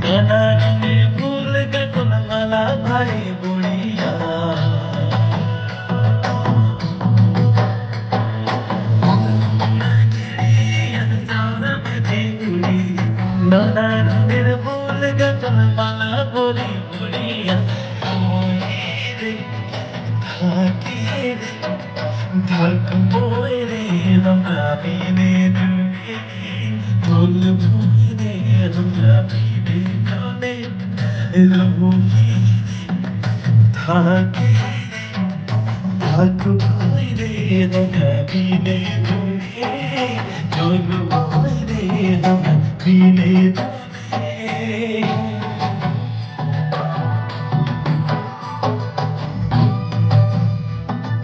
নানানে ভুল গগন মালা ভাই বুড়িয়া নানানের ভুল গগন মালা বলি বুড়িয়া রে থাকি রে থাকবো রে রঙাবিনে দুয়ে বলবো রে রঙাবিনে গানে রঙি থাকি থাকবো রে রঙাবিনে দুয়ে চলবো রে রঙাবিনে দুয়ে